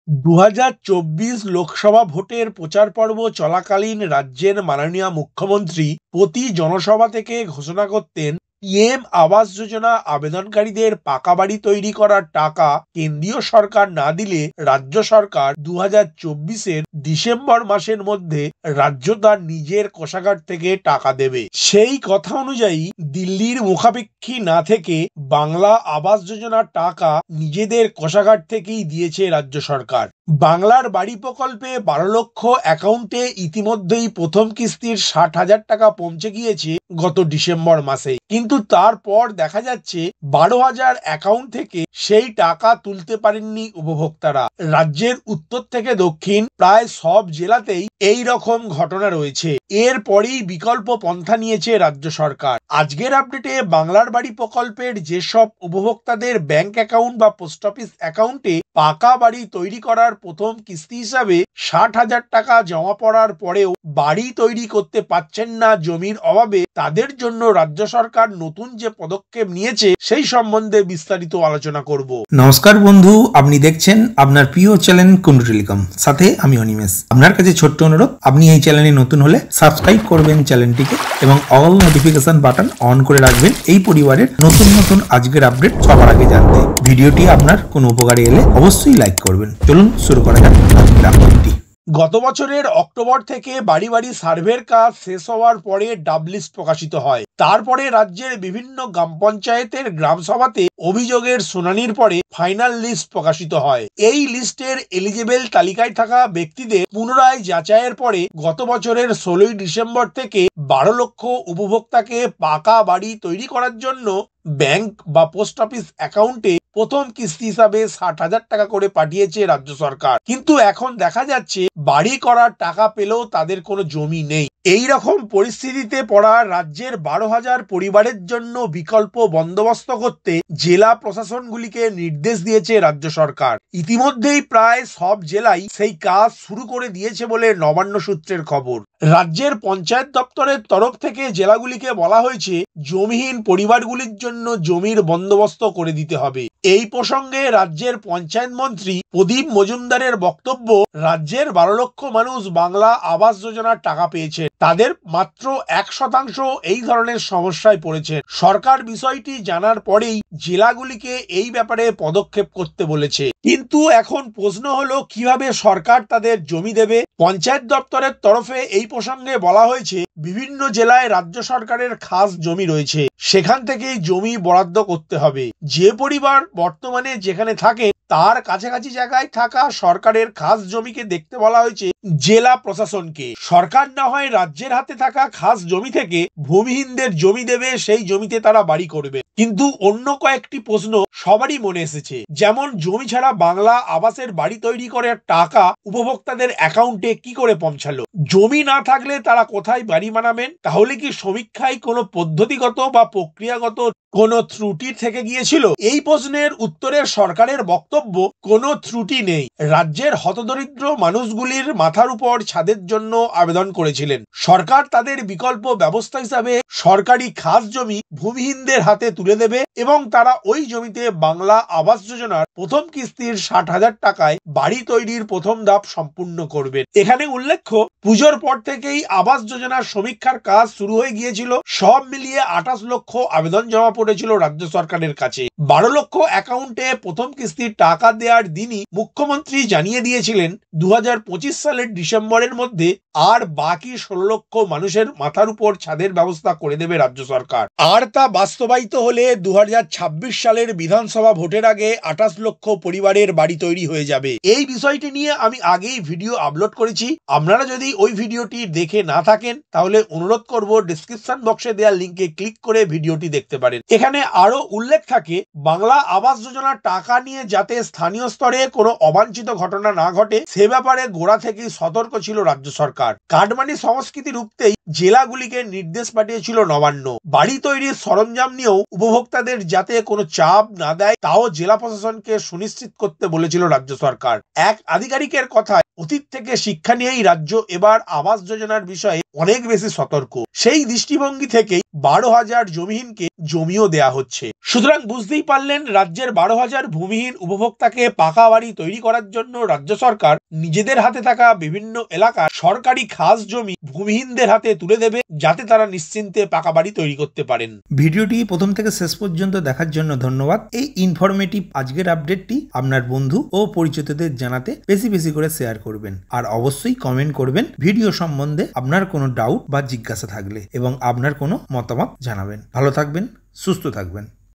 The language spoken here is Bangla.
2024 লোকসভা ভোটের প্রচার পর্ব চলাকালীন রাজ্যের মাননীয় মুখ্যমন্ত্রী প্রতি জনসভা থেকে ঘোষণা করতেন, পিএম আবাস যোজনা আবেদনকারীদের পাকা বাড়ি তৈরি করার টাকা কেন্দ্রীয় সরকার না দিলে রাজ্য সরকার 2024-এর ডিসেম্বর মাসের মধ্যে রাজ্য তার নিজের কোষাগার থেকে টাকা দেবে। সেই কথা অনুযায়ী দিল্লির মুখাপেক্ষী না থেকে বাংলা আবাস যোজনার টাকা নিজেদের কোষাগার থেকেই দিয়েছে রাজ্য সরকার। বাংলার বাড়ি প্রকল্পে 12 লক্ষ অ্যাকাউন্টে ইতিমধ্যেই প্রথম কিস্তির 60,000 টাকা পৌঁছে গিয়েছে গত ডিসেম্বর মাসে। কিন্তু তারপর দেখা যাচ্ছে 12,000 অ্যাকাউন্ট থেকে সেই টাকা তুলতে পারেননি উপভোক্তারা। রাজ্যের উত্তর থেকে দক্ষিণ প্রায় সব জেলাতেই এই রকম ঘটনা রয়েছে। এরপরেই বিকল্প পন্থা নিয়েছে রাজ্য সরকার। আজকের আপডেটে বাংলার বাড়ি প্রকল্পের যেসব উপভোক্তাদের ব্যাংক অ্যাকাউন্ট বা পোস্ট অফিস অ্যাকাউন্টে পাকা বাড়ি তৈরি করার প্রথম কিস্তি হিসাবে 60,000 টাকা জমা পড়ার পরেও বাড়ি তৈরি করতে পারছেন না জমির অভাবে, তাদের জন্য রাজ্য সরকার নতুন যে পদক্ষেপ নিয়েছে সেই সম্বন্ধে বিস্তারিত আলোচনা করব। নমস্কার বন্ধু, আপনি দেখছেন আপনার প্রিয় চ্যানেল কুন্ডু টেলিকম, সাথে আমি অনিমেষ। আপনার কাছে ছোট্ট অনুরোধ, আপনি এই চ্যানেলে নতুন হলে সাবস্ক্রাইব করবেন চ্যানেলটিকে এবং অল নোটিফিকেশন বাটন অন করে রাখবেন এই পরিবারের নতুন নতুন আজকের আপডেট সবার আগে জানতে। ভিডিওটি আপনার কোনো উপকারে এলে অবশ্যই লাইক করবেন। চলুন শুরু করা যাক আজকের আপডেটটি। গত বছরের অক্টোবর থেকে বাড়ি বাড়ি সার্ভের কাজ শেষ হওয়ার পরে ডাব লিস্ট প্রকাশিত হয়। তারপরে রাজ্যের বিভিন্ন গ্রাম পঞ্চায়েতের গ্রাম সভাতে অভিযোগের শুনানির পরে ফাইনাল লিস্ট প্রকাশিত হয়। এই লিস্টের এলিজিবল তালিকায় থাকা ব্যক্তিদের পুনরায় যাচাইয়ের পরে গত বছরের 16 ডিসেম্বর থেকে 12 লক্ষ উপভোক্তাকে পাকা বাড়ি তৈরি করার জন্য ব্যাংক বা পোস্ট অফিস অ্যাকাউন্টে প্রথম কিস্তি হিসাবে 60,000 টাকা করে পাঠিয়েছে রাজ্য সরকার। কিন্তু এখন দেখা যাচ্ছে বাড়ি করার টাকা পেলেও তাদের কোনো জমি নেই। এই রকম পরিস্থিতিতে পড়া রাজ্যের 12,000 পরিবারের জন্য বিকল্প বন্দোবস্ত করতে জেলা প্রশাসনগুলিকে নির্দেশ দিয়েছে রাজ্য সরকার। ইতিমধ্যেই প্রায় সব জেলাই সেই কাজ শুরু করে দিয়েছে বলে নবান্ন সূত্রের খবর। রাজ্যের পঞ্চায়েত দপ্তরের তরফ থেকে জেলাগুলিকে বলা হয়েছে জমিহীন পরিবারগুলির জন্য জমির বন্দোবস্ত করে দিতে হবে। এই প্রসঙ্গে রাজ্যের পঞ্চায়েত মন্ত্রী প্রদীপ মজুমদারের বক্তব্য, রাজ্যের 12 লক্ষ মানুষ বাংলা আবাস যোজনার টাকা পেয়েছে, তাদের মাত্র 1% এই ধরনের সমস্যায় পড়েছে। সরকার বিষয়টি জানার পরেই জেলাগুলিকে এই ব্যাপারে পদক্ষেপ করতে বলেছে। কিন্তু এখন প্রশ্ন হলো কিভাবে সরকার তাদের জমি দেবে। পঞ্চায়েত দপ্তরের তরফে এই প্রসঙ্গে বলা হয়েছে বিভিন্ন জেলায় রাজ্য সরকারের খাস জমি রয়েছে, সেখান থেকেই জমি বরাদ্দ করতে হবে। যে পরিবার বর্তমানে যেখানে থাকে তার কাছাকাছি জায়গায় থাকা সরকারের খাস জমিকে দেখতে বলা হয়েছে জেলা প্রশাসনকে। সরকার না হয় রাজ্যের হাতে থাকা খাস জমি থেকে ভূমিহীনদের জমি দেবে, সেই জমিতে তারা বাড়ি করবে। কিন্তু অন্য কয়েকটি প্রশ্ন সবারই মনে এসেছে, যেমন জমি ছাড়া বাংলা আবাসের বাড়ি তৈরি করার টাকা উপভোক্তাদের অ্যাকাউন্টে কি করে পৌঁছালো? জমি না থাকলে তারা কোথায় বাড়ি বানাবেন? তাহলে কি সমীক্ষায় কোনো পদ্ধতিগত বা প্রক্রিয়াগত কোনো ত্রুটি থেকে গিয়েছিল? এই প্রশ্নের উত্তরে সরকারের বক্তব্য, কোনো ত্রুটি নেই। রাজ্যের হতদরিদ্র মানুষগুলির মাথার উপর ছাদের জন্য আবেদন করেছিলেন। সরকার তাদের বিকল্প ব্যবস্থা হিসাবে সরকারি খাস জমি ভূমিহীনদের হাতে তুলে দেবে এবং তারা ওই জমিতে বাংলা আবাস যোজনার প্রথম কিস্তির 60,000 টাকায় বাড়ি তৈরির প্রথম ধাপ সম্পূর্ণ করবেন। এখানে উল্লেখ্য, পুজোর পর থেকেই আবাস যোজনার সমীক্ষার কাজ শুরু হয়ে গিয়েছিল। সব মিলিয়ে 28 লক্ষ আবেদন জমা পড়েছিল রাজ্য সরকারের কাছে। 12 লক্ষ অ্যাকাউন্টে প্রথম কিস্তির টাকা দেওয়ার দিনই মুখ্যমন্ত্রী জানিয়ে দিয়েছিলেন 2025 সালের ডিসেম্বরের মধ্যে আর বাকি 16 লক্ষ মানুষের মাথার উপর ছাদের ব্যবস্থা করে দেবে রাজ্য সরকার। আর তা বাস্তবায়িত হলে 2026 সালের বিধানসভা ভোটের আগে 28 লক্ষ পরিবারের বাড়ি তৈরি হয়ে যাবে। এই বিষয়টি নিয়ে আমি আগেই ভিডিও আপলোড করেছি। আপনারা যদি ওই ভিডিওটি দেখে না থাকেন তাহলে অনুরোধ করব ডেসক্রিপশন বক্সে দেওয়া লিঙ্কে ক্লিক করে ভিডিওটি দেখতে পারেন। এখানে আরো উল্লেখ থাকে, বাংলা আবাস যোজনার টাকা নিয়ে যাতে স্থানীয় স্তরে কোনো অবাঞ্ছিত ঘটনা না ঘটে সে ব্যাপারে গোড়া থেকেই সতর্ক ছিল রাজ্য সরকার। কাটমানি সংস্কৃতি রুখতেই জেলাগুলিকে নির্দেশ পাঠিয়েছিল নবান্ন। বাড়ি তৈরির সরঞ্জাম নিয়েও উপভোক্তাদের যাতে কোনো চাপ না দেয় তাও জেলা প্রশাসনকে সুনিশ্চিত করতে বলেছিল রাজ্য সরকার। এক আধিকারিকের কথায়, অতীত থেকে শিক্ষা নিয়েই রাজ্য এবার আবাস যোজনার বিষয়ে অনেক বেশি সতর্ক। সেই দৃষ্টিভঙ্গি থেকেই 12,000 জমিহীনকে জমিও দেয়া হচ্ছে। সুতরাং বুঝতেই পারলেন, রাজ্যের 12,000 ভূমিহীন উপভোক্তাকে পাকা বাড়ি তৈরি করার জন্য রাজ্য সরকার নিজেদের হাতে থাকা বিভিন্ন এলাকার সরকারি খাস জমি ভূমিহীনদের হাতে তুলে দেবে, যাতে তারা নিশ্চিন্তে পাকা বাড়ি তৈরি করতে পারেন। ভিডিওটি প্রথম থেকে শেষ পর্যন্ত দেখার জন্য ধন্যবাদ। এই ইনফরমেটিভ আজকের আপডেটটি আপনার বন্ধু ও পরিচিতদের জানাতে বেশি বেশি করে শেয়ার করবেন, আর অবশ্যই কমেন্ট করবেন ভিডিও সম্বন্ধে আপনার কোনো ডাউট বা জিজ্ঞাসা থাকলে, এবং আপনার কোনো মতামত জানাবেন। ভালো থাকবেন, সুস্থ থাকবেন।